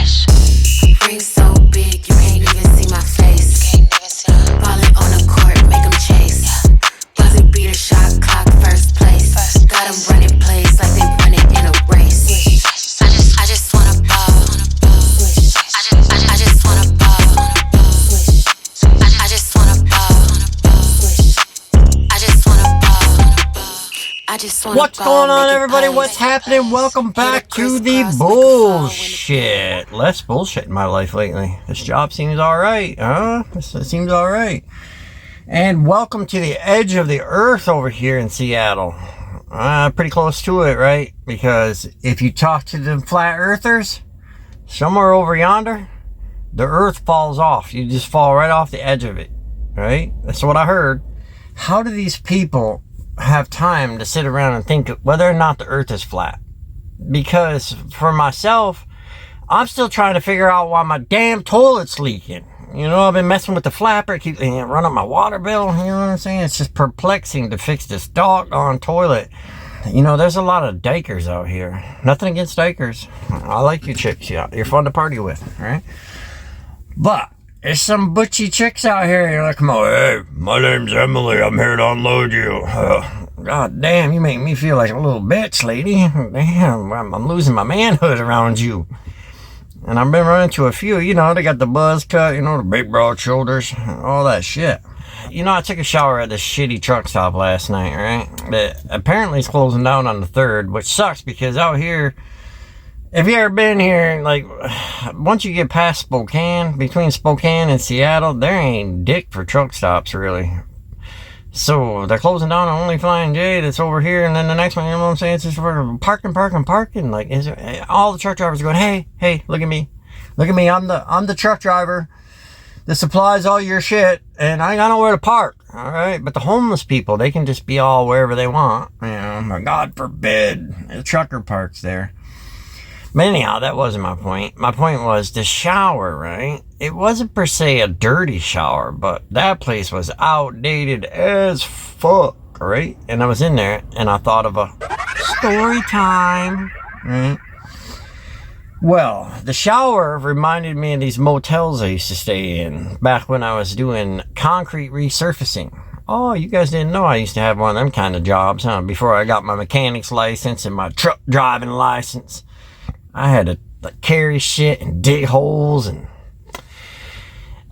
Ring so big, you can't even see my face. Ballin' on the court, make 'em chase. Buzzer beater, shot clock, first place. Got 'em running plays like they running in a race. I just wanna ball. I just wanna ball. I just wanna ball. I just wanna ball. I just wanna What's going on, everybody? What's happening? Welcome back to the bullshit. Less bullshit in my life lately. This job seems alright, huh? It seems alright. And welcome to the edge of the earth over here in Seattle. Pretty close to it, right? Because if you talk to the flat earthers, somewhere over yonder, the earth falls off. You just fall right off the edge of it, right? That's what I heard. How do these people have time to sit around and think whether or not the earth is flat? Because for myself, I'm still trying to figure out why my damn toilet's leaking. You know, I've been messing with the flapper, keep running up my water bill. You know what I'm saying? It's just perplexing to fix this doggone toilet. You know, there's a lot of dykers out here. Nothing against dykers. I like you chicks. Yeah, you're fun to party with, right? But there's some butchy chicks out here. You're like, come on, hey, my name's Emily. I'm here to unload you. God damn, you make me feel like a little bitch, lady. Damn, I'm losing my manhood around you. And I've been running to a few, you know, they got the buzz cut, you know, the big broad shoulders, all that shit. You know, I took a shower at this shitty truck stop last night, right? That apparently is closing down on the 3rd, which sucks because out here, if you ever been here, like, once you get past Spokane, between Spokane and Seattle, there ain't dick for truck stops, really. So, they're closing down on Only Flying J that's over here, and then the next one, you know what I'm saying, it's just for parking. Like, all the truck drivers are going, hey, look at me. Look at me, I'm the truck driver that supplies all your shit, and I ain't got nowhere to park, alright? But the homeless people, they can just be all wherever they want, you know, God forbid, the trucker parks there. But anyhow, that wasn't my point. My point was the shower, right? It wasn't per se a dirty shower, but that place was outdated as fuck, right? And I was in there, and I thought of a story time, right? Well, the shower reminded me of these motels I used to stay in back when I was doing concrete resurfacing. Oh, you guys didn't know I used to have one of them kind of jobs, huh? Before I got my mechanic's license and my truck driving license. I had to carry shit and dig holes and...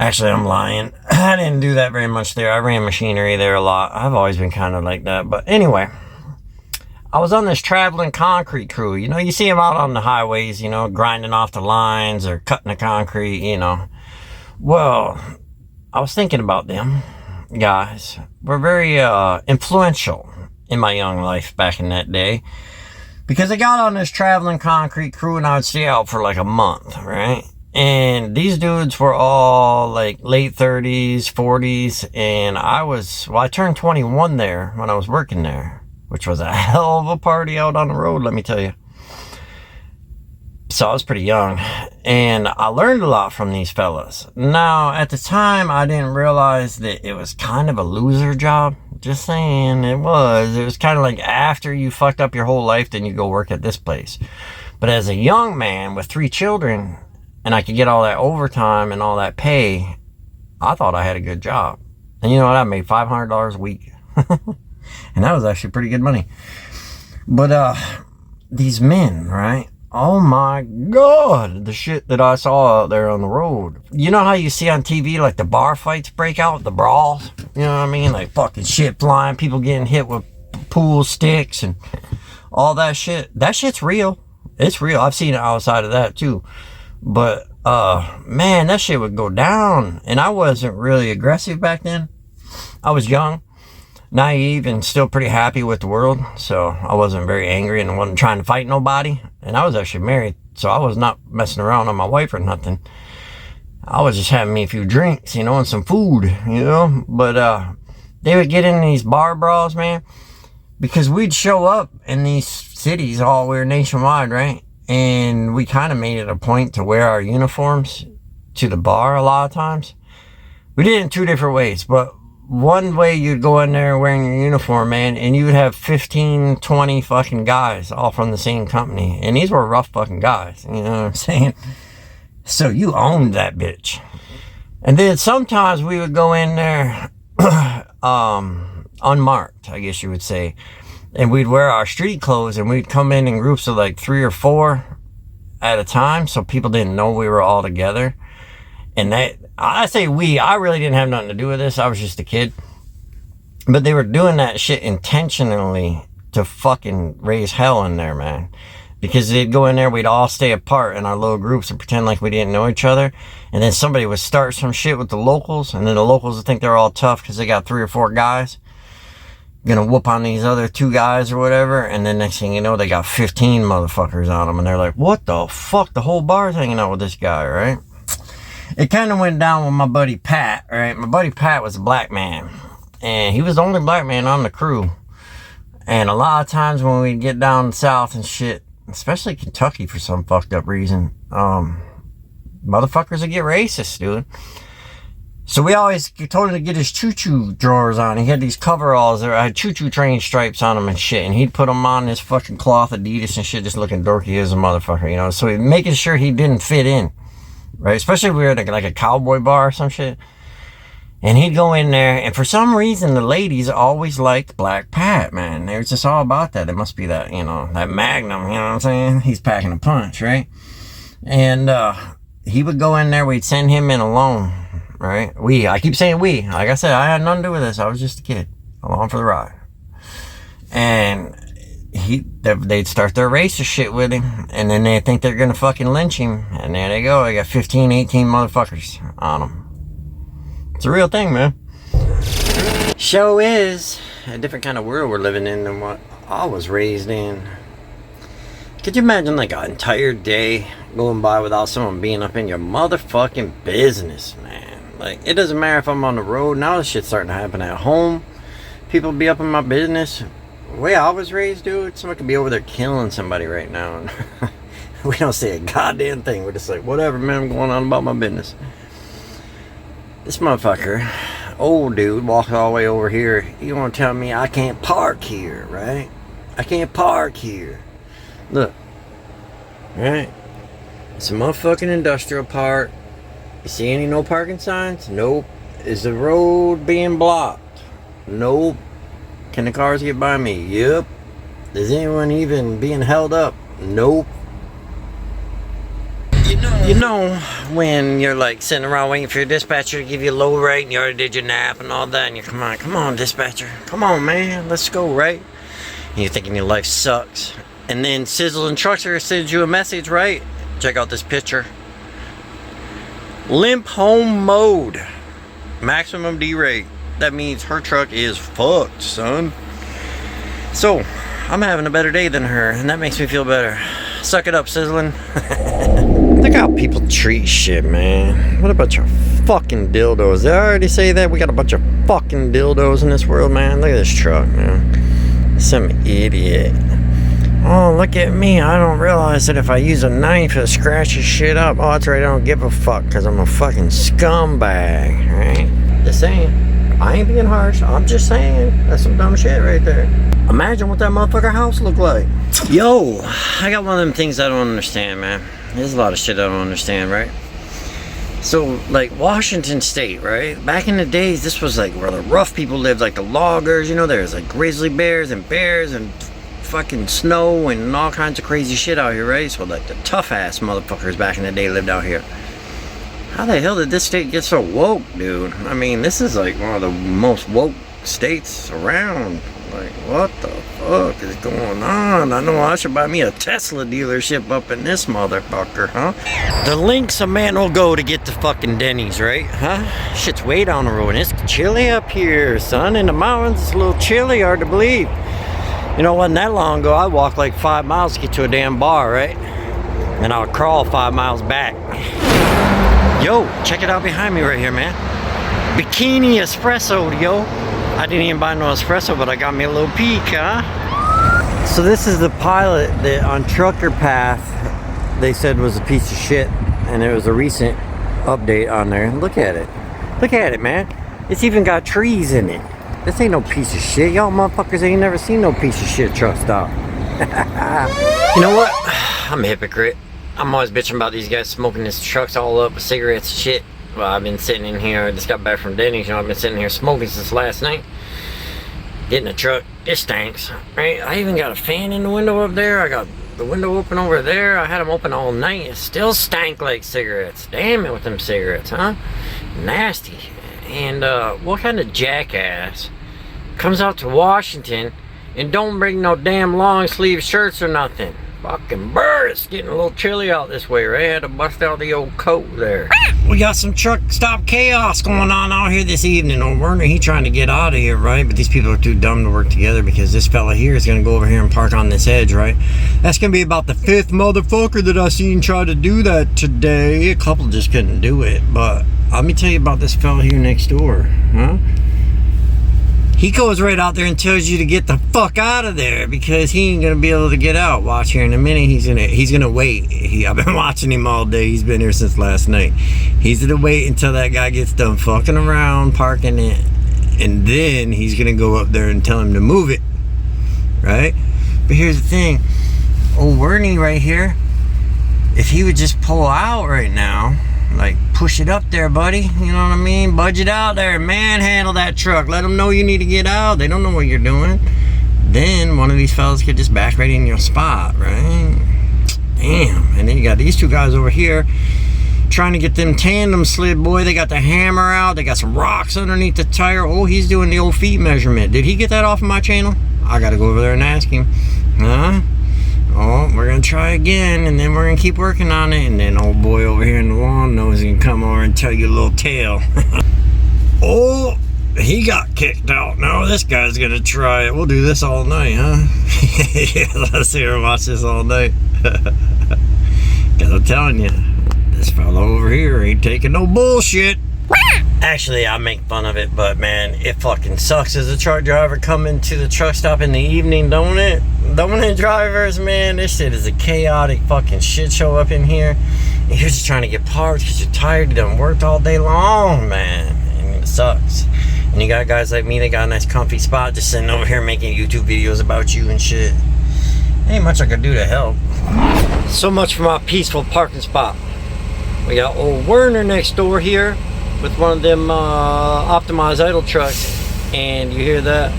Actually, I'm lying. I didn't do that very much there. I ran machinery there a lot. I've always been kind of like that. But anyway, I was on this traveling concrete crew. You know, you see them out on the highways, you know, grinding off the lines or cutting the concrete, you know. Well, I was thinking about them guys. Were very influential in my young life back in that day. Because I got on this traveling concrete crew and I would stay out for like a month, right? And these dudes were all like late 30s, 40s. And I turned 21 there when I was working there, which was a hell of a party out on the road, let me tell you. So I was pretty young and I learned a lot from these fellas. Now, at the time, I didn't realize that it was kind of a loser job. Just saying, it was kind of like after you fucked up your whole life, then you go work at this place. But as a young man with 3 children, and I could get all that overtime and all that pay, I thought I had a good job. And you know what? I made $500 a week. And that was actually pretty good money. But these men, right? Oh my God, the shit that I saw out there on the road. You know how you see on TV, like the bar fights break out, the brawls? You know what I mean? Like fucking shit flying, people getting hit with pool sticks and all that shit. That shit's real. It's real. I've seen it outside of that too. But, man, that shit would go down. And I wasn't really aggressive back then. I was young, naive, and still pretty happy with the world. So I wasn't very angry and wasn't trying to fight nobody. And I was actually married, so I was not messing around on my wife or nothing. I was just having me a few drinks, you know, and some food, you know. But they would get in these bar brawls, man, because we'd show up in these cities all we're nationwide, right? And we kind of made it a point to wear our uniforms to the bar a lot of times. We did it in 2 different ways, but one way you'd go in there wearing your uniform, man, and you would have 15, 20 fucking guys all from the same company. And these were rough fucking guys, you know what I'm saying? So you owned that bitch. And then sometimes we would go in there unmarked, I guess you would say. And we'd wear our street clothes and we'd come in groups of like 3 or 4 at a time, so people didn't know we were all together. And that, I say we, I really didn't have nothing to do with this. I was just a kid. But they were doing that shit intentionally to fucking raise hell in there, man. Because they'd go in there, we'd all stay apart in our little groups and pretend like we didn't know each other. And then somebody would start some shit with the locals, and then the locals would think they're all tough because they got 3 or 4 guys gonna whoop on these other 2 guys or whatever. And then next thing you know, they got 15 motherfuckers on them, and they're like, what the fuck? The whole bar's hanging out with this guy, right? It kind of went down with my buddy Pat, right? My buddy Pat was a black man, and he was the only black man on the crew. And a lot of times when we get down south and shit, especially Kentucky for some fucked up reason, motherfuckers would get racist, dude. So we always told him to get his choo-choo drawers on. He had these coveralls that had choo-choo train stripes on them and shit, and he'd put them on his fucking cloth Adidas and shit, just looking dorky as a motherfucker, you know. So he'd making sure he didn't fit in, right? Especially if we were at like a cowboy bar or some shit. And he'd go in there, and for some reason, the ladies always liked Black Pat, man. They were just all about that. It must be that, you know, that Magnum, you know what I'm saying? He's packing a punch, right? And he would go in there, we'd send him in alone, right? I keep saying we. Like I said, I had nothing to do with this. I was just a kid, along for the ride. And they'd start their racist shit with him, and then they think they're gonna fucking lynch him, and there they go. They got 15, 18 motherfuckers on them. It's a real thing, man. Show is a different kind of world we're living in than what I was raised in. Could you imagine like an entire day going by without someone being up in your motherfucking business, man? Like, it doesn't matter if I'm on the road. Now this shit's starting to happen at home. People be up in my business. The way I was raised, dude, someone could be over there killing somebody right now. And we don't say a goddamn thing. We're just like, whatever, man, I'm going on about my business. This motherfucker, old dude, walks all the way over here. You want to tell me I can't park here, right? I can't park here. Look, right? It's a motherfucking industrial park. You see any no parking signs? Nope. Is the road being blocked? Nope. Can the cars get by me? Yep. Is anyone even being held up? Nope. You know when you're like sitting around waiting for your dispatcher to give you a low rate and you already did your nap and all that, and you come on dispatcher, come on man, let's go, right? And you're thinking your life sucks, and then Sizzling Trucker sends you a message, right? Check out this picture. Limp home mode, maximum D rate. That means her truck is fucked, son. So I'm having a better day than her, and that makes me feel better. Suck it up, Sizzling. Look how people treat shit, man. What a bunch of fucking dildos. Did I already say that? We got a bunch of fucking dildos in this world, man. Look at this truck, man. Some idiot. Oh, look at me. I don't realize that if I use a knife, it scratches shit up. Oh, that's right. I don't give a fuck because I'm a fucking scumbag, right? Just saying. I ain't being harsh. I'm just saying. That's some dumb shit right there. Imagine what that motherfucker house looked like. Yo, I got one of them things I don't understand, man. There's a lot of shit I don't understand, right? So, like, Washington State, right? Back in the days, this was like where the rough people lived, like the loggers, you know, there's like grizzly bears and fucking snow and all kinds of crazy shit out here, right? So, like, the tough-ass motherfuckers back in the day lived out here. How the hell did this state get so woke, dude? I mean, this is like one of the most woke states around. Like, what the fuck is going on? I know I should buy me a Tesla dealership up in this motherfucker, huh? The lengths a man will go to get to fucking Denny's, right? Huh? Shit's way down the road, and it's chilly up here, son. In the mountains, it's a little chilly, hard to believe. You know, it wasn't that long ago, I walked like 5 miles to get to a damn bar, right? And I would crawl 5 miles back. Yo, check it out behind me right here, man. Bikini Espresso, yo. I didn't even buy no espresso, but I got me a little peek, huh? So this is the pilot that on Trucker Path they said was a piece of shit, and there was a recent update on there. Look at it. Look at it, man. It's even got trees in it. This ain't no piece of shit. Y'all motherfuckers ain't never seen no piece of shit truck stop. You know what? I'm a hypocrite. I'm always bitching about these guys smoking his trucks all up with cigarettes and shit. Well, I've been sitting in here, I just got back from Denny's, you know, I've been sitting here smoking since last night. Getting a truck, it stinks, right? I even got a fan in the window up there. I got the window open over there. I had them open all night. It still stank like cigarettes. Damn it with them cigarettes, huh? Nasty. And what kind of jackass comes out to Washington and don't bring no damn long sleeve shirts or nothing? Fucking bird, it's getting a little chilly out this way, right? I had to bust out the old coat there. We got some truck stop chaos going on out here this evening. Old Werner, he trying to get out of here, right? But these people are too dumb to work together because this fella here is going to go over here and park on this edge, right? That's going to be about the 5th motherfucker that I seen try to do that today. A couple just couldn't do it. But let me tell you about this fella here next door, huh? He goes right out there and tells you to get the fuck out of there because he ain't gonna be able to get out. Watch here in a minute. He's gonna wait. I've been watching him all day. He's been here since last night. He's gonna wait until that guy gets done fucking around, parking it, and then he's gonna go up there and tell him to move it, right? But here's the thing, old Wernie right here, if he would just pull out right now, like push it up there, buddy, you know what I mean, budge it out there, manhandle that truck, let them know you need to get out. They don't know what you're doing. Then one of these fellas could just back right in your spot, right? Damn. And then you got these two guys over here trying to get them tandem slid, boy. They got the hammer out, they got some rocks underneath the tire. Oh, he's doing the old feet measurement. Did he get that off of my channel? I gotta go over there and ask him. Huh? Oh, we're gonna try again, and then we're gonna keep working on it, and then old boy over here in the lawn knows he can come over and tell you a little tale. Oh, he got kicked out. Now this guy's gonna try it. We'll do this all night, huh? Yeah, let's sit here and watch this all night. Cause I'm telling you, this fella over here ain't taking no bullshit. Actually, I make fun of it, but man, it fucking sucks as a truck driver coming to the truck stop in the evening, don't it? Don't it, drivers, man? This shit is a chaotic fucking shit show up in here. And you're just trying to get parts because you're tired. You done worked all day long, man. And it sucks. And you got guys like me that got a nice comfy spot just sitting over here making YouTube videos about you and shit. Ain't much I could do to help. So much for my peaceful parking spot. We got old Werner next door here with one of them optimized idle trucks, and you hear that?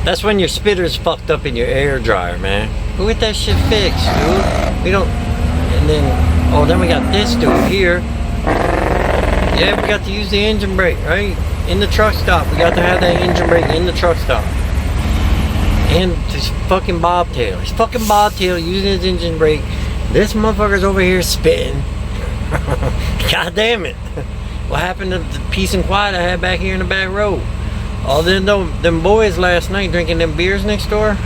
That's when your spitter's fucked up in your air dryer, man. Go get that shit fixed, dude. We don't. And then, oh, then we got this dude here. Yeah, we got to use the engine brake, right? In the truck stop. We got to have that engine brake in the truck stop. And this fucking bobtail. He's fucking bobtail using his engine brake. This motherfucker's over here spitting. God damn it. What happened to the peace and quiet I had back here in the back row? All them boys last night drinking them beers next door,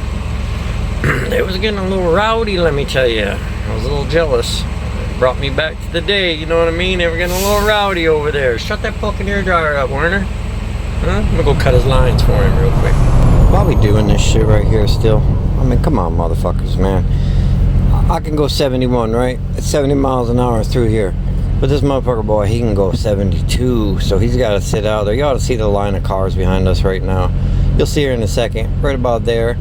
they was getting a little rowdy, let me tell you. I was a little jealous. It brought me back to the day, you know what I mean? They were getting a little rowdy over there. Shut that fucking air dryer up, Werner. Huh? I'm gonna go cut his lines for him real quick. Why we doing this shit right here still? I mean, come on, motherfuckers, man. I can go 71, right? It's 70 miles an hour through here. But this motherfucker boy, he can go 72, so he's got to sit out there. You ought to see the line of cars behind us right now. You'll see her in a second, right about there.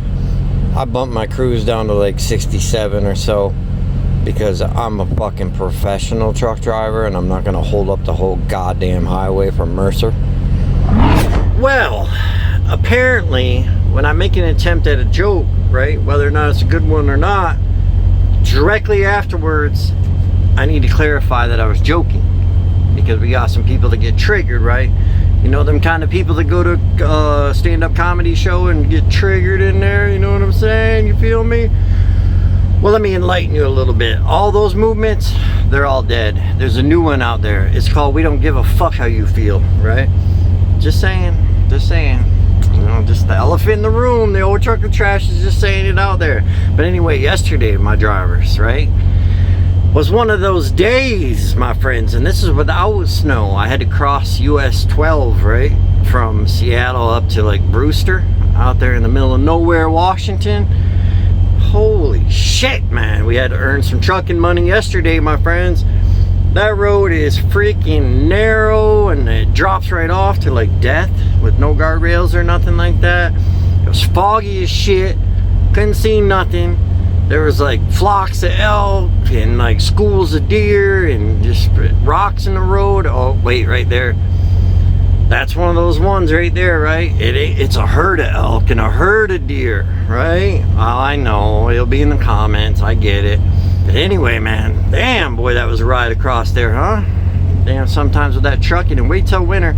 I bumped my cruise down to like 67 or so because I'm a fucking professional truck driver and I'm not going to hold up the whole goddamn highway for Mercer. Well, apparently, when I make an attempt at a joke, right, whether or not it's a good one or not, directly afterwards, I need to clarify that I was joking because we got some people that get triggered, right? You know, them kind of people that go to stand-up comedy show and get triggered in there, you know what I'm saying? You feel me? Well, let me enlighten you a little bit. All those movements, they're all dead. There's a new one out there. It's called We Don't Give a Fuck How You Feel, right? Just saying. You know, just the elephant in the room. The old truck of trash is just saying it out there. But anyway, yesterday, my drivers, right, was one of those days, my friends, and this is without snow. I had to cross US 12, right, from Seattle up to like Brewster, out there in the middle of nowhere, Washington. Holy shit, man. We had to earn some trucking money yesterday, my friends. That road is freaking narrow and it drops right off to like death with no guardrails or nothing like that. It was foggy as shit. Couldn't see nothing. There was like flocks of elk, and like schools of deer and just rocks in the road. Oh, wait, right there. That's one of those ones right there, right? It's a herd of elk and a herd of deer, right? Well, I know, it'll be in the comments, I get it. But anyway, man, damn, boy, that was a ride across there, huh? Damn, sometimes with that trucking, and wait till winter.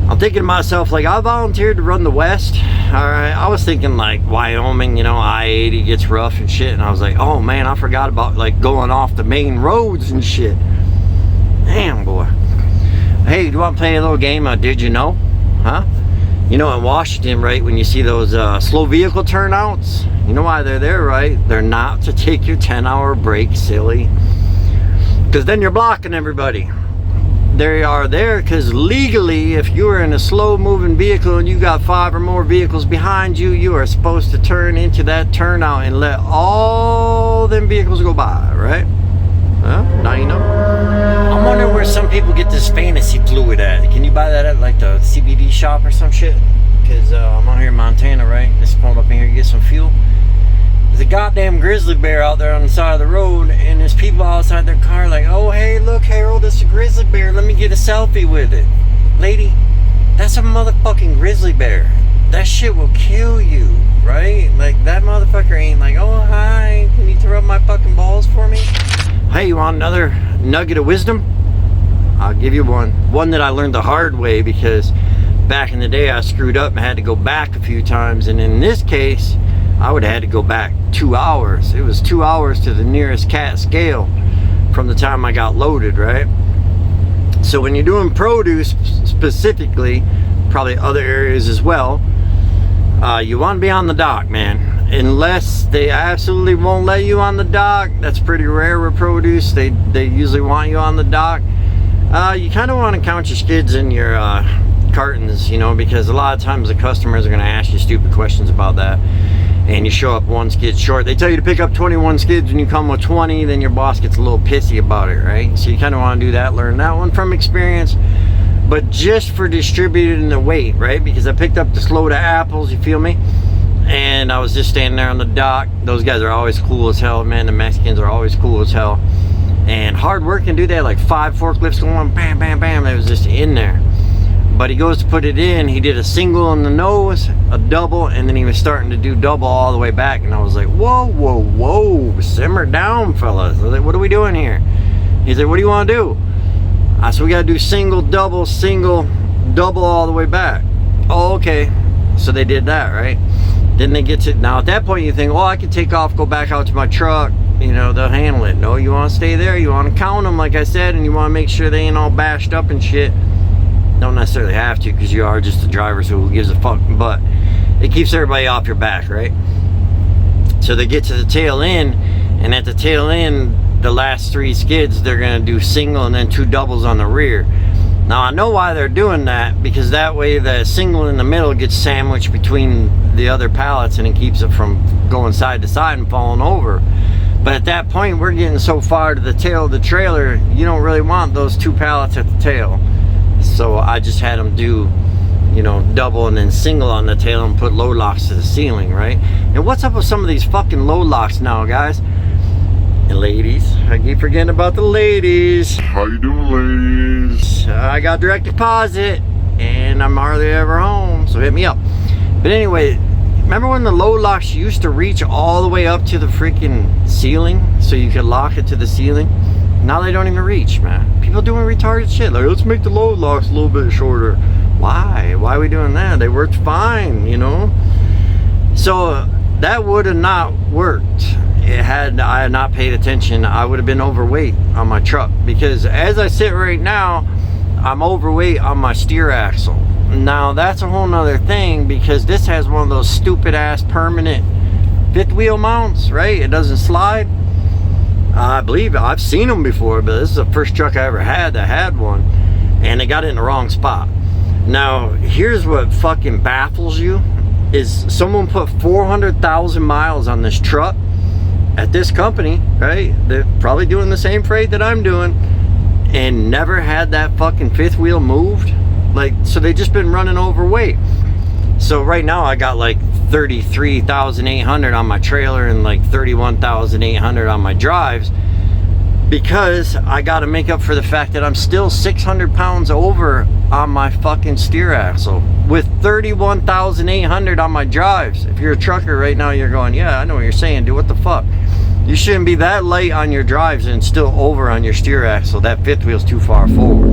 I'm thinking to myself, like, I volunteered to run the West, all right? I was thinking, like, Wyoming, you know, I-80 gets rough and shit, and I was like, oh, man, I forgot about, like, going off the main roads and shit. Damn, boy. Hey, do you want to play a little game of Did You Know? Huh? You know, in Washington, right, when you see those slow vehicle turnouts, you know why they're there, right? They're not to take your 10-hour break, silly. Because then you're blocking everybody. They are there because legally, if you're in a slow-moving vehicle and you got 5 or more vehicles behind you, you are supposed to turn into that turnout and let all them vehicles go by, right? Huh? Now you know. I'm wondering where some people get this fantasy fluid at. Can you buy that at like the CBD shop or some shit? Because I'm out here in Montana, right? Just pulled up in here to get some fuel. There's a goddamn grizzly bear out there on the side of the road, and there's people outside their car like, oh, hey, look, Harold, it's a grizzly bear. Let me get a selfie with it. Lady, that's a motherfucking grizzly bear. That shit will kill you, right? Like, that motherfucker ain't like, oh, hi, can you throw up my fucking balls for me? Hey, you want another nugget of wisdom? I'll give you one. One that I learned the hard way, because back in the day I screwed up and had to go back a few times. And in this case, I would have had to go back 2 hours. It was 2 hours to the nearest cat scale from the time I got loaded, right? So when you're doing produce specifically, probably other areas as well, you want to be on the dock, man. Unless they absolutely won't let you on the dock. That's pretty rare with produce. They usually want you on the dock. You kind of want to count your skids in your cartons, you know, because a lot of times the customers are going to ask you stupid questions about that, and you show up 1 skid short. They tell you to pick up 21 skids when you come with 20, then your boss gets a little pissy about it, right? So you kind of want to do that, learn that one from experience. But just for distributing the weight, right? Because I picked up this load of apples, you feel me? And I was just standing there on the dock. Those guys are always cool as hell, man. The Mexicans are always cool as hell. And hard working, dude. They had like 5 forklifts going, bam, bam, bam. It was just in there. But he goes to put it in. He did a single on the nose, a double, and then he was starting to do double all the way back. And I was like, whoa, whoa, whoa. Simmer down, fellas. I was like, what are we doing here? He's like, what do you want to do? I said, we got to do single, double, double all the way back. Oh, okay. So they did that, right? Then they get to, now at that point you think, oh, I can take off, go back out to my truck, you know, they'll handle it. No, you want to stay there, you want to count them, like I said, and you want to make sure they ain't all bashed up and shit. Don't necessarily have to, because you are just the driver, so who gives a fuck, but it keeps everybody off your back, right? So they get to the tail end, and at the tail end, the last 3 skids, they're going to do single and then 2 doubles on the rear. Now I know why they're doing that, because that way the single in the middle gets sandwiched between the other pallets and it keeps it from going side to side and falling over. But at that point, we're getting so far to the tail of the trailer, you don't really want those 2 pallets at the tail. So I just had them do, you know, double and then single on the tail and put load locks to the ceiling, right? And what's up with some of these fucking load locks now, guys? And ladies, I keep forgetting about the ladies. How you doing, ladies? I got direct deposit and I'm hardly ever home, so hit me up. But anyway, remember when the load locks used to reach all the way up to the freaking ceiling so you could lock it to the ceiling? Now they don't even reach, man. People doing retarded shit, like, let's make the load locks a little bit shorter. Why are we doing that? They worked fine, you know? So that would have not worked. I had not paid attention. I would have been overweight on my truck, because as I sit right now, I'm overweight on my steer axle. Now that's a whole nother thing, because this has one of those stupid ass permanent 5th wheel mounts, right? It doesn't slide. I believe I've seen them before, but this is the first truck I ever had that had one, and they got it in the wrong spot. Now here's what fucking baffles you, is someone put 400,000 miles on this truck at this company, right? They're probably doing the same freight that I'm doing, and never had that fucking 5th wheel moved. Like, so they just been running overweight. So right now I got like 33,800 on my trailer and like 31,800 on my drives. because I got to make up for the fact that I'm still 600 pounds over on my fucking steer axle with 31,800 on my drives. If you're a trucker right now, you're going, yeah, I know what you're saying, dude. What the fuck? You shouldn't be that light on your drives and still over on your steer axle. That fifth wheel's too far forward.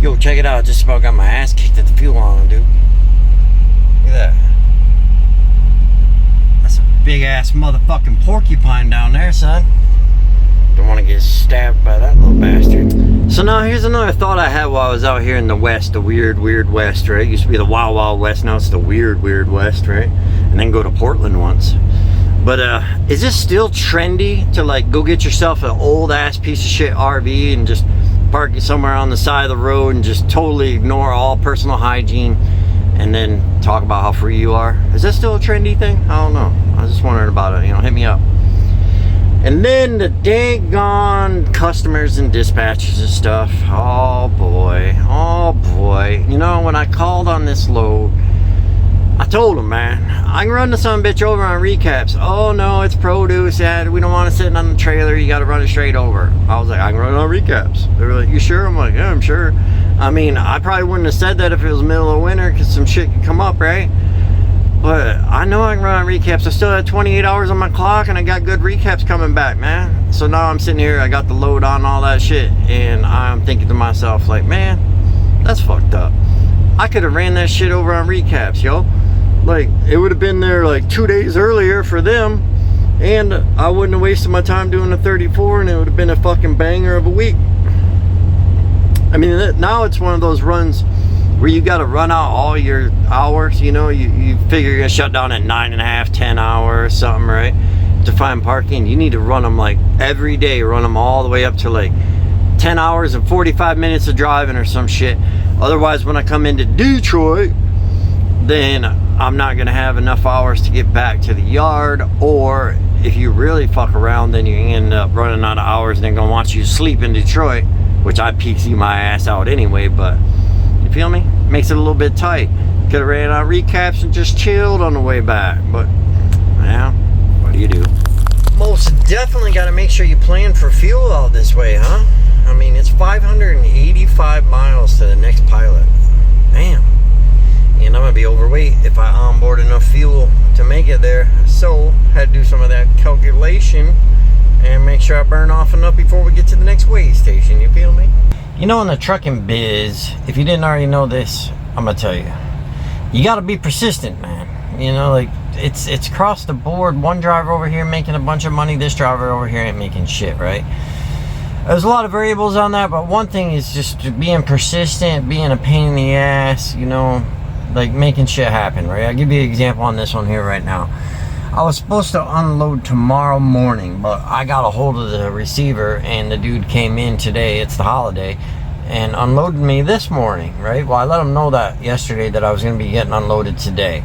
Yo, check it out. Just about got my ass kicked at the fuel on, dude. Look at that. That's a big ass motherfucking porcupine down there, son. Don't want to get stabbed by that little bastard. So now here's another thought I had while I was out here in the West, the weird West, right? It used to be the Wild Wild West, now it's the weird West, right? And then go to Portland once. But is this still trendy to like go get yourself an old ass piece of shit RV and just park it somewhere on the side of the road and just totally ignore all personal hygiene and then talk about how free you are? Is that still a trendy thing? I don't know. I was just wondering about it. You know, hit me up. And then the daggone customers and dispatches and stuff. Oh boy. You know, when I called on this load, I told them, man, I can run the son of a bitch over on recaps. Oh no, it's produce. Yeah, we don't want to sit on the trailer. You got to run it straight over. I was like, I can run it on recaps. They were like, you sure? I'm like, yeah, I'm sure. I mean, I probably wouldn't have said that if it was middle of winter because some shit could come up, right? But I know I can run on recaps. I still had 28 hours on my clock and I got good recaps coming back, man. So now I'm sitting here, I got the load on all that shit, and I'm thinking to myself, like, man, that's fucked up. I could have ran that shit over on recaps, yo. Like, it would have been there like 2 days earlier for them, and I wouldn't have wasted my time doing the 34, and it would have been a fucking banger of a week. I mean, now it's one of those runs where you got to run out all your hours. You know, you figure you're gonna shut down at 9.5, 10 hours, something, right? To find parking, you need to run them like every day, run them all the way up to like 10 hours and 45 minutes of driving or some shit. Otherwise, when I come into Detroit, then I'm not gonna have enough hours to get back to the yard, or if you really fuck around, then you end up running out of hours and they're gonna want you to sleep in Detroit, which I PC my ass out anyway, but you feel me? Makes it a little bit tight. Could have ran out recaps and just chilled on the way back, but yeah, what do you do? Most definitely got to make sure you plan for fuel out this way, huh? I mean, it's 585 miles to the next pilot. Damn. And I'm gonna be overweight if I onboard enough fuel to make it there. So had to do some of that calculation and make sure I burn off enough before we get to the next weigh station. You feel me? You know, in the trucking biz, if you didn't already know this, I'm gonna tell you, you gotta be persistent, man. You know, like it's across the board. One driver over here making a bunch of money, this driver over here ain't making shit, right? There's a lot of variables on that, but one thing is just being persistent, being a pain in the ass, you know, like making shit happen, right? I'll give you an example on this one here right now. I was supposed to unload tomorrow morning, but I got a hold of the receiver and the dude came in today, it's the holiday, and unloaded me this morning, right? Well, I let him know that yesterday that I was going to be getting unloaded today.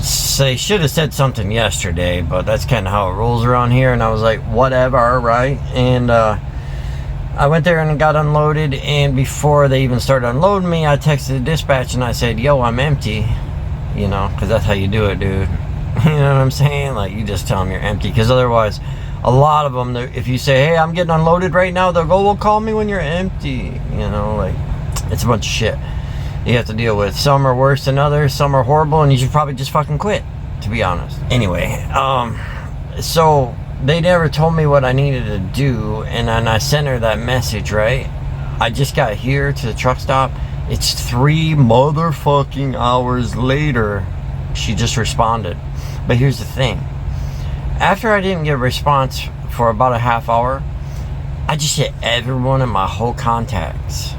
So they should have said something yesterday, but that's kind of how it rolls around here, and I was like, whatever, right? And I went there and got unloaded, and before they even started unloading me, I texted the dispatch and I said, yo, I'm empty, you know, because that's how you do it, dude. You know what I'm saying? Like, you just tell them you're empty, because otherwise, a lot of them, if you say, hey, I'm getting unloaded right now, they'll go, well, call me when you're empty. You know, like, it's a bunch of shit you have to deal with. Some are worse than others, some are horrible, and you should probably just fucking quit, to be honest. Anyway, so they never told me what I needed to do, and then I sent her that message, right? I just got here to the truck stop. It's 3 motherfucking hours later, she just responded. But here's the thing. After I didn't get a response for about a half hour, I just hit everyone in my whole contacts.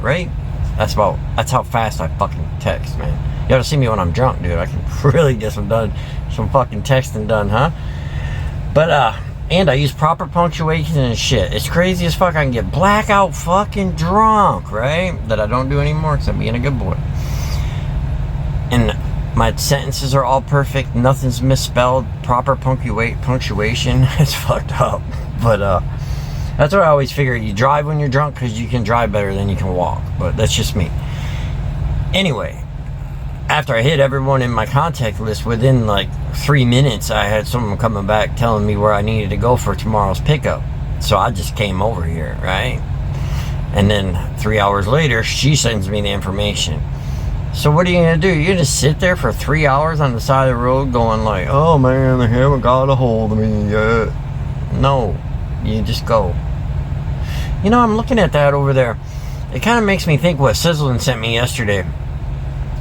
Right? That's how fast I fucking text, man. You gotta see me when I'm drunk, dude. I can really get some fucking texting done, huh? But, and I use proper punctuation and shit. It's crazy as fuck. I can get blackout fucking drunk, right? That I don't do anymore because I'm being a good boy. And my sentences are all perfect. Nothing's misspelled. Proper punctuation. It's fucked up. But that's what I always figure. You drive when you're drunk because you can drive better than you can walk. But that's just me. Anyway, after I hit everyone in my contact list, within like 3 minutes, I had someone coming back telling me where I needed to go for tomorrow's pickup. So I just came over here, right? And then 3 hours later, she sends me the information. So what are you gonna do? You're gonna sit there for 3 hours on the side of the road going like, oh man, they haven't got a hold of me yet. No, you just go. You know, I'm looking at that over there. It kind of makes me think what Sizzlin sent me yesterday.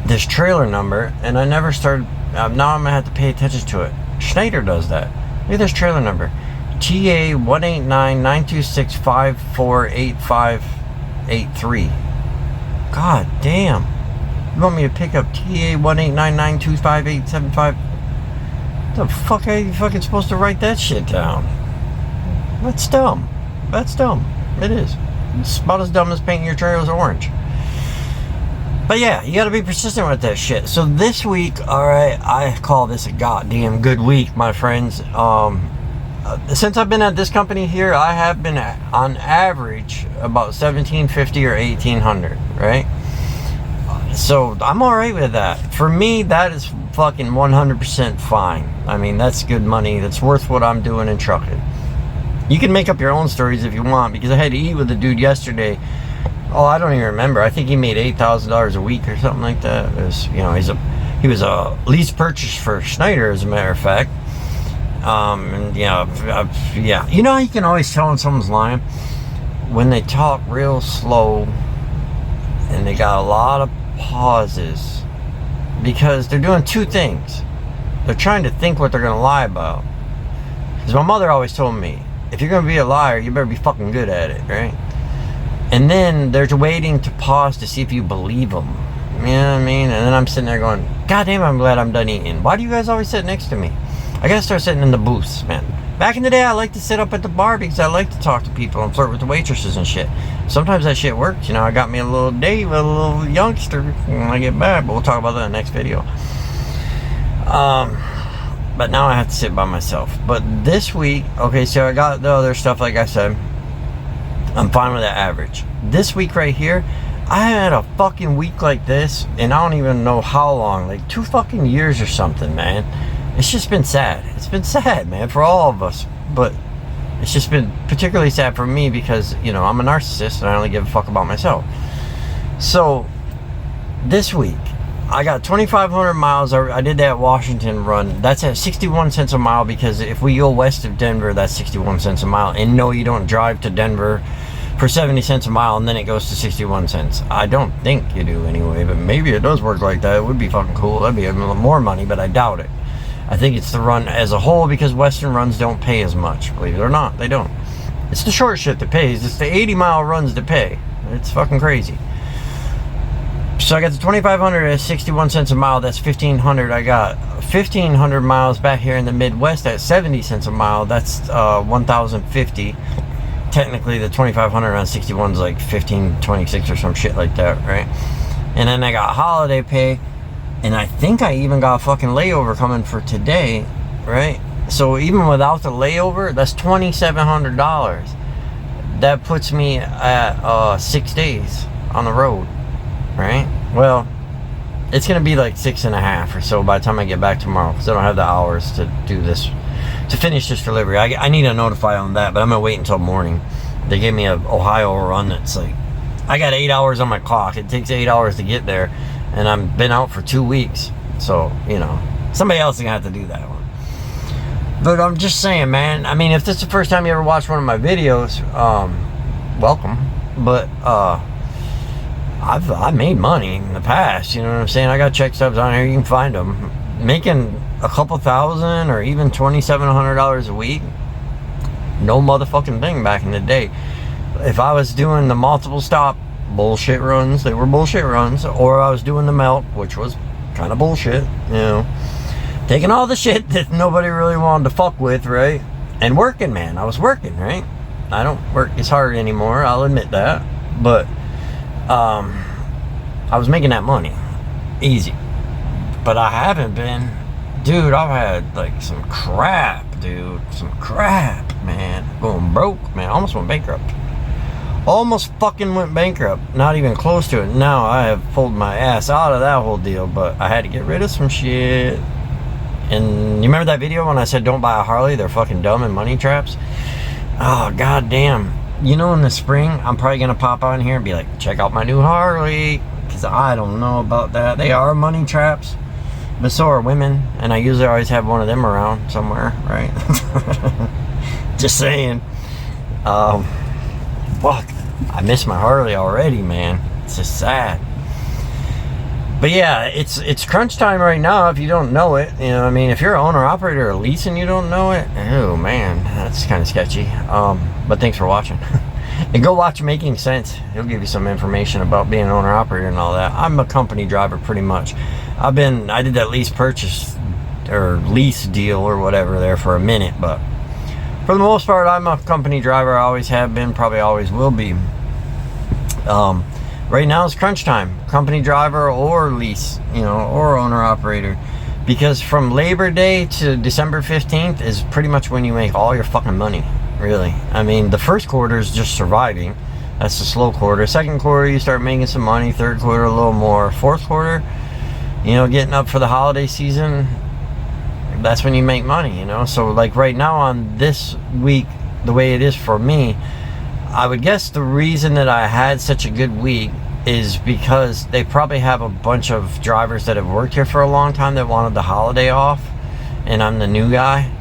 This trailer number, and I never started, now I'm gonna have to pay attention to it. Schneider does that. Look at this trailer number. TA 189-926-548583. God damn. You want me to pick up TA 189-925-875? The fuck are you fucking supposed to write that shit down? That's dumb. That's dumb. It is. It's about as dumb as painting your trailers orange. But yeah, you gotta be persistent with that shit. So this week, alright, I call this a goddamn good week, my friends. Since I've been at this company here, I have been on average about $1,750 or $1,800, right? So I'm alright with that. For me, that is fucking 100% fine. I mean, that's good money. That's worth what I'm doing in trucking. You can make up your own stories if you want, because I had to eat with a dude yesterday. Oh, I don't even remember. I think he made $8,000 a week or something like that. It was, you know, he was a lease purchase for Schneider, as a matter of fact. And yeah, you know how you can always tell when someone's lying? When they talk real slow and they got a lot of pauses, because they're doing two things. They're trying to think what they're going to lie about. Because my mother always told me, if you're going to be a liar, you better be fucking good at it, right? And then they're waiting to pause to see if you believe them. You know what I mean? And then I'm sitting there going, God damn, I'm glad I'm done eating. Why do you guys always sit next to me? I gotta start sitting in the booths, man. Back in the day, I liked to sit up at the bar because I like to talk to people and flirt with the waitresses and shit. Sometimes that shit works. You know, I got me a little date with a little youngster when I get back, but we'll talk about that in the next video. But now I have to sit by myself. But this week, okay, so I got the other stuff, like I said. I'm fine with that average. This week right here, I had a fucking week like this, and I don't even know how long, like 2 fucking years or something, man. It's just been sad. It's been sad, man, for all of us. But it's just been particularly sad for me because, you know, I'm a narcissist and I only give a fuck about myself. So, this week, I got 2,500 miles. I did that Washington run. That's at 61 cents a mile, because if we go west of Denver, that's 61 cents a mile. And no, you don't drive to Denver for 70 cents a mile and then it goes to 61 cents. I don't think you do anyway, but maybe it does work like that. It would be fucking cool. That'd be a little more money, but I doubt it. I think it's the run as a whole, because Western runs don't pay as much. Believe it or not, they don't. It's the short shit that pays. It's the 80-mile runs that pay. It's fucking crazy. So I got the 2,500 at 61 cents a mile. That's 1,500. I got 1,500 miles back here in the Midwest at 70 cents a mile. That's 1,050. Technically, the 2,500 on 61 is like 1,526 or some shit like that, right? And then I got holiday pay. And I think I even got a fucking layover coming for today, right? So even without the layover, that's $2,700. That puts me at 6 days on the road, right? Well, it's gonna be like 6.5 or so by the time I get back tomorrow, because I don't have the hours to do this, to finish this delivery. I need to notify on that, but I'm gonna wait until morning. They gave me a Ohio run that's like, I got 8 hours on my clock. It takes 8 hours to get there. And I've been out for 2 weeks. So, you know, somebody else is going to have to do that one. But I'm just saying, man. I mean, if this is the first time you ever watched one of my videos, welcome. But I've made money in the past. You know what I'm saying? I got check stubs on here. You can find them. Making a couple thousand or even $2,700 a week, no motherfucking thing back in the day. If I was doing the multiple stop bullshit runs, they were bullshit runs, or I was doing the melt, which was kind of bullshit, you know, taking all the shit that nobody really wanted to fuck with, right? And working, man. I was working, right? I don't work as hard anymore, I'll admit that, but I was making that money easy. But I haven't been, dude. I've had like some crap, dude, man, going broke, man. I almost went bankrupt. Almost fucking went bankrupt. Not even close to it. Now I have pulled my ass out of that whole deal, but I had to get rid of some shit. And you remember that video when I said don't buy a Harley? They're fucking dumb and money traps. Oh, goddamn. You know, in the spring, I'm probably going to pop on here and be like, check out my new Harley. Because I don't know about that. They are money traps. But so are women. And I usually always have one of them around somewhere, right? Just saying. Fuck. I miss my Harley already, man. It's just sad. But yeah, it's crunch time right now if you don't know it. You know what I mean? If you're an owner-operator or lease and you don't know it, oh man, that's kind of sketchy. But thanks for watching. And go watch Making Sense. He'll give you some information about being an owner-operator and all that. I'm a company driver pretty much. I did that lease purchase or lease deal or whatever there for a minute, but for the most part, I'm a company driver. I always have been, probably always will be. Right now is crunch time. Company driver or lease, you know, or owner operator. Because from Labor Day to December 15th is pretty much when you make all your fucking money, really. I mean, the first quarter is just surviving. That's the slow quarter. Second quarter, you start making some money. Third quarter, a little more. Fourth quarter, you know, getting up for the holiday season, that's when you make money, you know. So like right now on this week, the way it is for me, I would guess the reason that I had such a good week is because they probably have a bunch of drivers that have worked here for a long time that wanted the holiday off, and I'm the new guy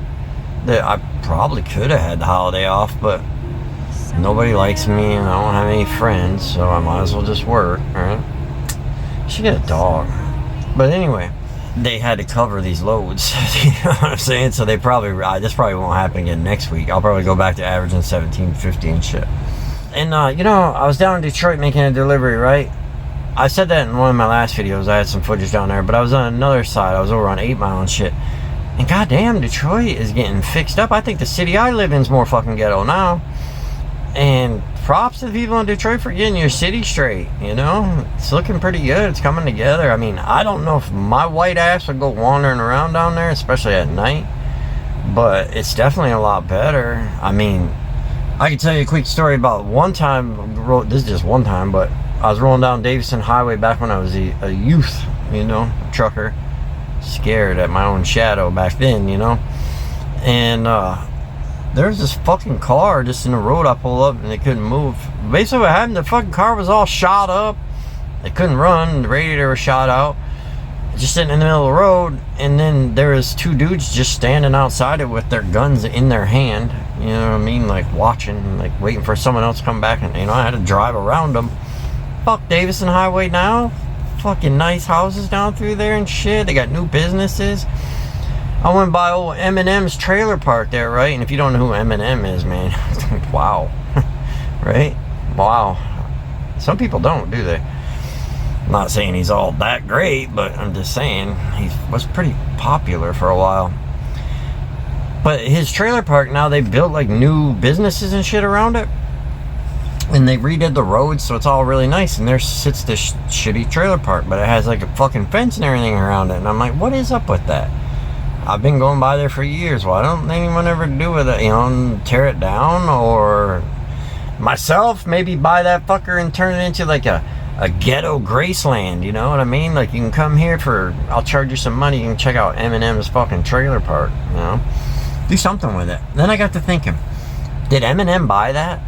that I probably could have had the holiday off, but nobody likes me and I don't have any friends, so I might as well just work, right? Should get a dog. But anyway, they had to cover these loads. You know what I'm saying? So they probably, this probably won't happen again next week. I'll probably go back to averaging 17, 15 shit. And you know, I was down in Detroit making a delivery, right? I said that in one of my last videos. I had some footage down there, but I was on another side. I was over on 8 Mile and shit. And goddamn, Detroit is getting fixed up. I think the city I live in is more fucking ghetto now. And props to the people in Detroit for getting your city straight, you know? It's looking pretty good. It's coming together. I mean, I don't know if my white ass would go wandering around down there, especially at night, but it's definitely a lot better. I mean, I can tell you a quick story about one time, this is just one time, but I was rolling down Davison Highway back when I was a youth, you know, trucker, scared at my own shadow back then, you know? And there's this fucking car just in the road. I pull up and they couldn't move. Basically what happened, the fucking car was all shot up. They couldn't run. The radiator was shot out. Just sitting in the middle of the road. And then there was 2 dudes just standing outside it with their guns in their hand. You know what I mean? Like watching, like waiting for someone else to come back. And, you know, I had to drive around them. Fuck Davison Highway now. Fucking nice houses down through there and shit. They got new businesses. I went by old Eminem's trailer park there, right? And if you don't know who Eminem is, man, wow, right? Wow. Some people don't, do they? I'm not saying he's all that great, but I'm just saying he was pretty popular for a while. But his trailer park now, they built like new businesses and shit around it. And they redid the roads, so it's all really nice. And there sits this shitty trailer park, but it has like a fucking fence and everything around it. And I'm like, what is up with that? I've been going by there for years. Why don't anyone ever do with it? You know, tear it down, or myself maybe buy that fucker and turn it into like a ghetto Graceland. You know what I mean? Like you can come here for, I'll charge you some money. You can check out Eminem's fucking trailer park. You know, do something with it. Then I got to thinking, did Eminem buy that?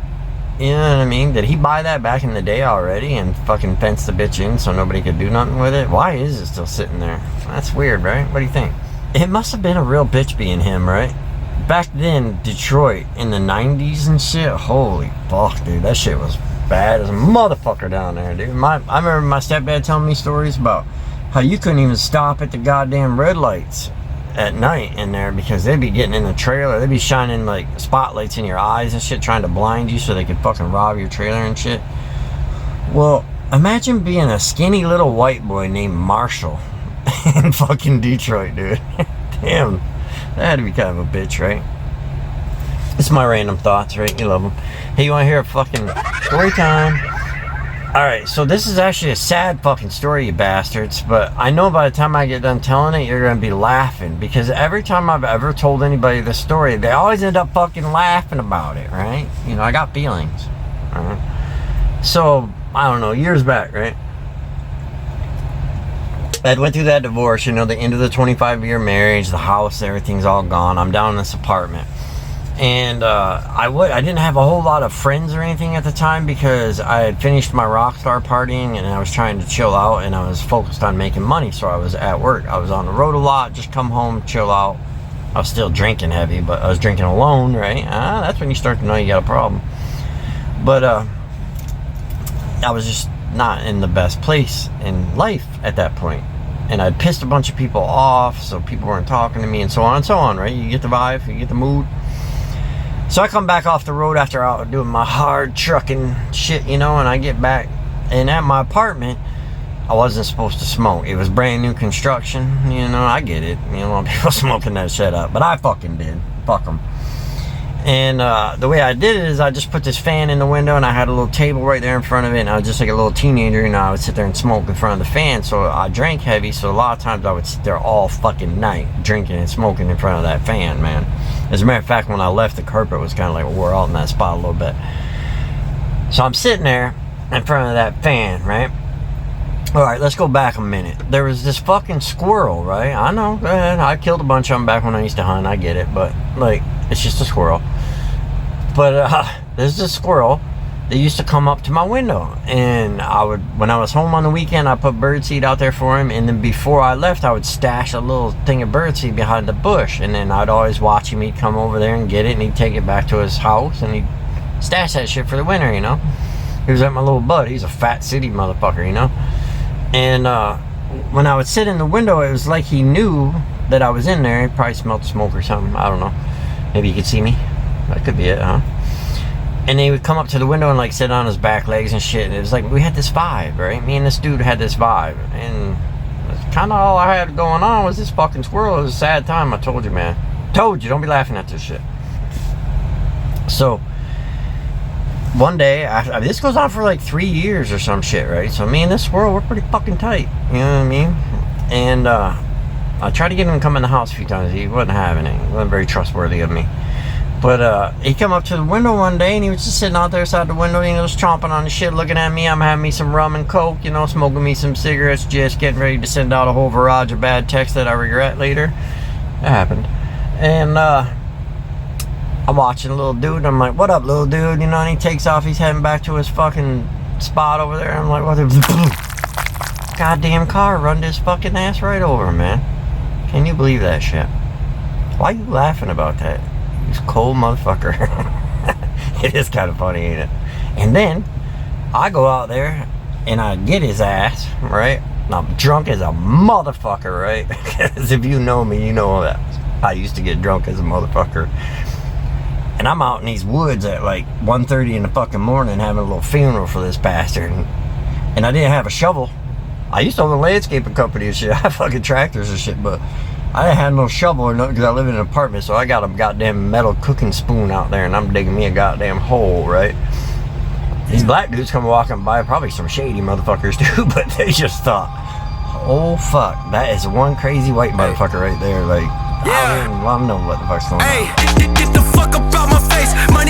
You know what I mean? Did he buy that back in the day already and fucking fence the bitch in so nobody could do nothing with it? Why is it still sitting there? That's weird, right? What do you think? It must have been a real bitch being him, right? Back then, Detroit, in the 90s and shit, holy fuck, dude. That shit was bad as a motherfucker down there, dude. I remember my stepdad telling me stories about how you couldn't even stop at the goddamn red lights at night in there because they'd be getting in the trailer. They'd be shining like spotlights in your eyes and shit, trying to blind you so they could fucking rob your trailer and shit. Well, imagine being a skinny little white boy named Marshall in fucking Detroit, dude. Damn, that had to be kind of a bitch, right? It's my random thoughts, right? You love them. Hey, you want to hear a fucking story time? Alright, so this is actually a sad fucking story, you bastards, but I know by the time I get done telling it, you're going to be laughing, because every time I've ever told anybody this story, they always end up fucking laughing about it, right? You know, I got feelings, alright? So, I don't know, years back, right? I went through that divorce, you know, the end of the 25-year marriage, the house, everything's all gone. I'm down in this apartment. And I didn't have a whole lot of friends or anything at the time because I had finished my rock star partying and I was trying to chill out and I was focused on making money. So I was at work. I was on the road a lot, just come home, chill out. I was still drinking heavy, but I was drinking alone, right? That's when you start to know you got a problem. But I was just not in the best place in life at that point. And I'd pissed a bunch of people off, so people weren't talking to me and so on, right? You get the vibe, you get the mood. So I come back off the road after out doing my hard trucking shit, you know, and I get back. And at my apartment, I wasn't supposed to smoke. It was brand new construction, you know, I get it. You know, a lot of people smoking that shit up, but I fucking did. Fuck them. And the way I did it is I just put this fan in the window and I had a little table right there in front of it, and I was just like a little teenager, you know, I would sit there and smoke in front of the fan. So I drank heavy, so a lot of times I would sit there all fucking night drinking and smoking in front of that fan, man. As a matter of fact, when I left, the carpet was kind of like wore out in that spot a little bit. So I'm sitting there in front of that fan, right? Alright, let's go back a minute. There was this fucking squirrel, right? I know, I killed a bunch of them back when I used to hunt, I get it, but like, it's just a squirrel. But there's this squirrel that used to come up to my window, and when I was home on the weekend, I put birdseed out there for him, and then before I left, I would stash a little thing of birdseed behind the bush, and then I'd always watch him. He'd come over there and get it, and he'd take it back to his house, and he'd stash that shit for the winter, you know? He was like my little bud. He's a fat city motherfucker, you know? And when I would sit in the window, it was like he knew that I was in there. He probably smelled the smoke or something. I don't know. Maybe he could see me. That could be it, huh? And he would come up to the window and like sit on his back legs and shit. And it was like we had this vibe, right? Me and this dude had this vibe. And that's kind of all I had going on was this fucking squirrel. It was a sad time, I told you, man. Told you, don't be laughing at this shit. So one day, this goes on for like 3 years or some shit, right? So me and this squirrel, we're pretty fucking tight. You know what I mean? And I tried to get him to come in the house a few times. He wasn't having it. He wasn't very trustworthy of me. But he come up to the window one day and he was just sitting out there outside the window, you know, just chomping on the shit, looking at me. I'm having me some rum and coke, you know, smoking me some cigarettes, just getting ready to send out a whole barrage of bad texts that I regret later. That happened. And I'm watching a little dude and I'm like, what up, little dude? You know, and he takes off, he's heading back to his fucking spot over there. I'm like, what the goddamn car run this fucking ass right over, man. Can you believe that shit? Why are you laughing about that? He's a cold motherfucker. It is kind of funny, ain't it? And then I go out there and I get his ass, right? And I'm drunk as a motherfucker, right? Because if you know me, you know that I used to get drunk as a motherfucker. And I'm out in these woods at like 1:30 in the fucking morning having a little funeral for this bastard. And I didn't have a shovel. I used to own a landscaping company and shit. I have fucking tractors and shit, but I didn't have no shovel or nothing because I live in an apartment, so I got a goddamn metal cooking spoon out there and I'm digging me a goddamn hole, right? These black dudes come walking by, probably some shady motherfuckers too, but they just thought, oh fuck, that is one crazy white motherfucker right there. Like, I don't even want to know what the fuck's going on. Hey, get the fuck up out my face. My